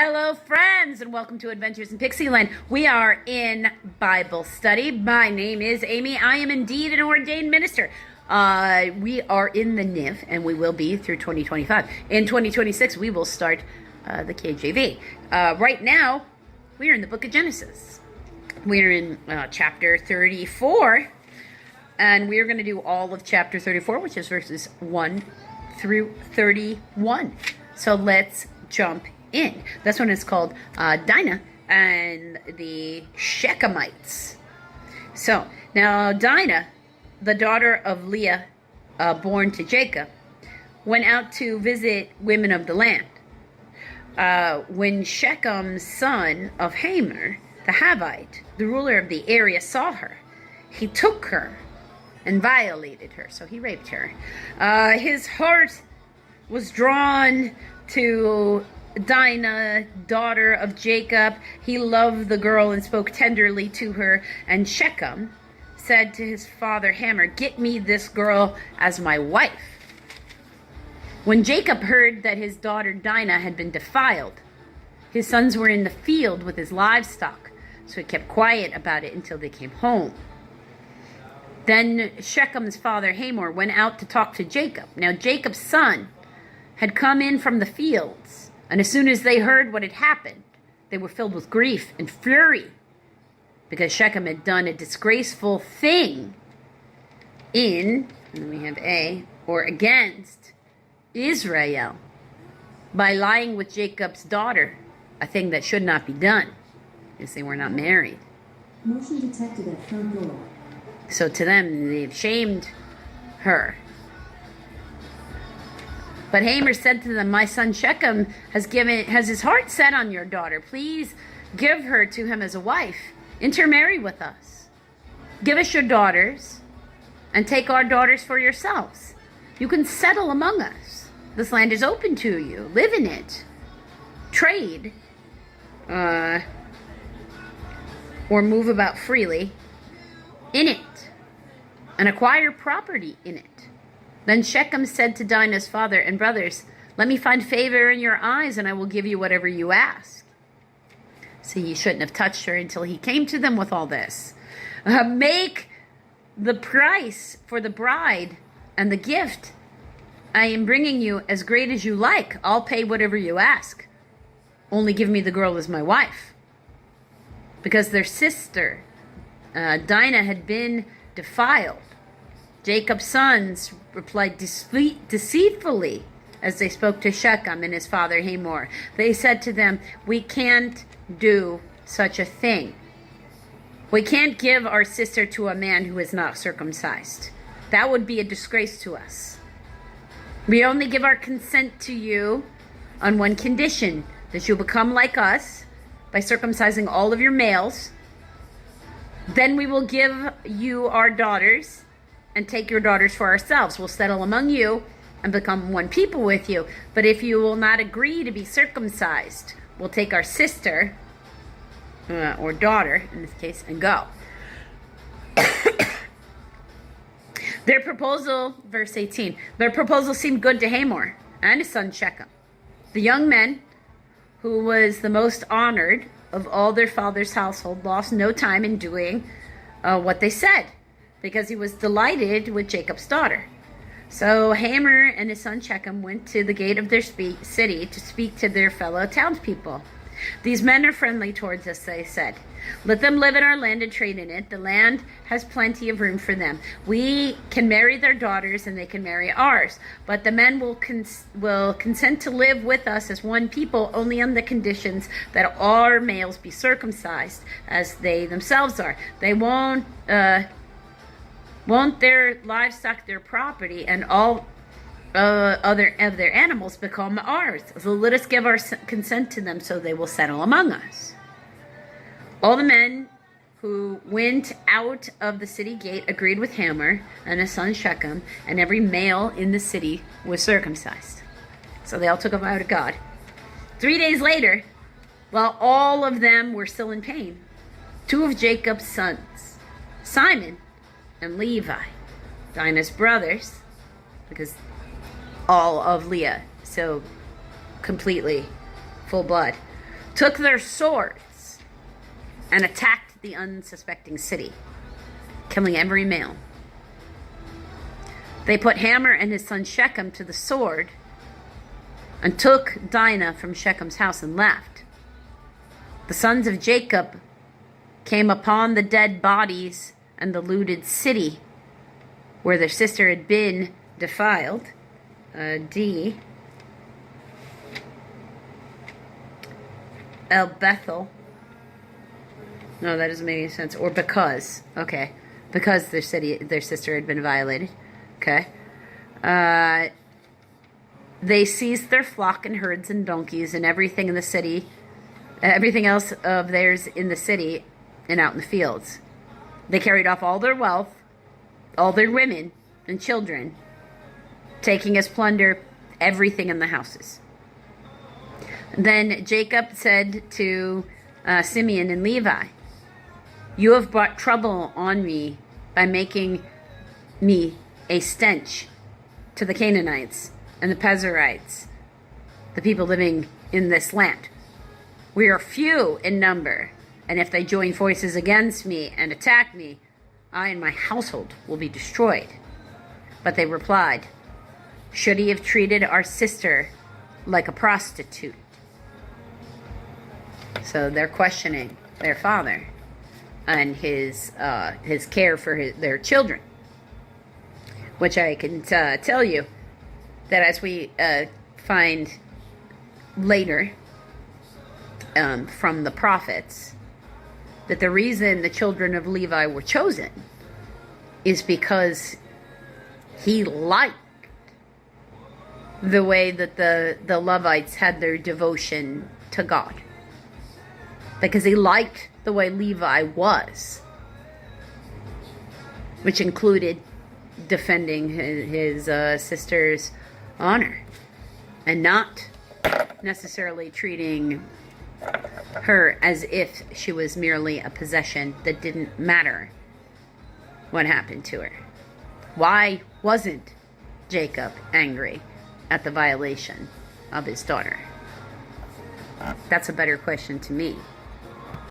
Hello, friends, and welcome to Adventures in Pixieland. We are in Bible study. My name is Amy. I am indeed an ordained minister. We are in the NIV, and we will be through 2025. In 2026, we will start the KJV. Right now, we are in the book of Genesis. We are in chapter 34, and we are going to do all of chapter 34, which is verses 1 through 31. So let's jump in. This one is called Dinah and the Shechemites. So now Dinah, the daughter of Leah, born to Jacob, went out to visit women of the land. When Shechem's son of Hamor, the Hivite, the ruler of the area, saw her, he took her and violated her. So he raped her. His heart was drawn to Dinah, daughter of Jacob. He loved the girl and spoke tenderly to her. And Shechem said to his father Hamor, "Get me this girl as my wife." When Jacob heard that his daughter Dinah had been defiled, his sons were in the field with his livestock, so he kept quiet about it until they came home. Then Shechem's father Hamor went out to talk to Jacob. Now Jacob's son had come in from the fields, and as soon as they heard what had happened, they were filled with grief and fury, because Shechem had done a disgraceful thing in, and we have or against Israel, by lying with Jacob's daughter, a thing that should not be done, because they were not married. Motion detected at front door. So to them, they've shamed her. But Hamor said to them, "My son Shechem has his heart set on your daughter. Please give her to him as a wife. Intermarry with us. Give us your daughters, and take our daughters for yourselves. You can settle among us. This land is open to you. Live in it. Trade, or move about freely in it, and acquire property in it." Then Shechem said to Dinah's father and brothers, "Let me find favor in your eyes, and I will give you whatever you ask." See, he shouldn't have touched her until he came to them with all this. "Make the price for the bride and the gift I am bringing you as great as you like. I'll pay whatever you ask. Only give me the girl as my wife." Because their sister, Dinah, had been defiled, Jacob's sons replied deceitfully as they spoke to Shechem and his father Hamor. They said to them, "We can't do such a thing. We can't give our sister to a man who is not circumcised. That would be a disgrace to us. We only give our consent to you on one condition, that you become like us by circumcising all of your males. Then we will give you our daughters and take your daughters for ourselves. We'll settle among you and become one people with you. But if you will not agree to be circumcised, we'll take our sister, or daughter in this case, and go." Their proposal, verse 18, their proposal seemed good to Hamor and his son Shechem. The young men, who was the most honored of all their father's household, lost no time in doing what they said, because he was delighted with Jacob's daughter. So Hamor and his son Shechem went to the gate of their city to speak to their fellow townspeople. "These men are friendly towards us," they said. "Let them live in our land and trade in it. The land has plenty of room for them. We can marry their daughters and they can marry ours. But the men will consent to live with us as one people only on the conditions that our males be circumcised as they themselves are. They won't their livestock, their property, and all other of their animals become ours. So let us give our consent to them, so they will settle among us." All the men who went out of the city gate agreed with Hamor and his son Shechem, and every male in the city was circumcised. So they all took a vow to God. 3 days later, while all of them were still in pain, two of Jacob's sons, Simon and Levi, Dinah's brothers, because all of Leah, so completely full blood, took their swords and attacked the unsuspecting city, killing every male. They put Hamor and his son Shechem to the sword and took Dinah from Shechem's house and left. The sons of Jacob came upon the dead bodies and the looted city where their sister had been defiled. D. El Bethel. No, that doesn't make any sense. Or because. Okay. Because their sister had been violated. Okay. They seized their flock and herds and donkeys and everything in the city, everything else of theirs in the city and out in the fields. They carried off all their wealth, all their women and children, taking as plunder everything in the houses. Then Jacob said to Simeon and Levi, "You have brought trouble on me by making me a stench to the Canaanites and the Perizzites, the people living in this land. We are few in number, and if they join forces against me and attack me, I and my household will be destroyed." But they replied, "Should he have treated our sister like a prostitute?" So they're questioning their father and his care for their children, which I can tell you that as we find later from the prophets, that the reason the children of Levi were chosen is because he liked the way that the Levites had their devotion to God. Because he liked the way Levi was, which included defending his sister's honor and not necessarily treating her as if she was merely a possession that didn't matter what happened to her. Why wasn't Jacob angry at the violation of his daughter? That's a better question to me.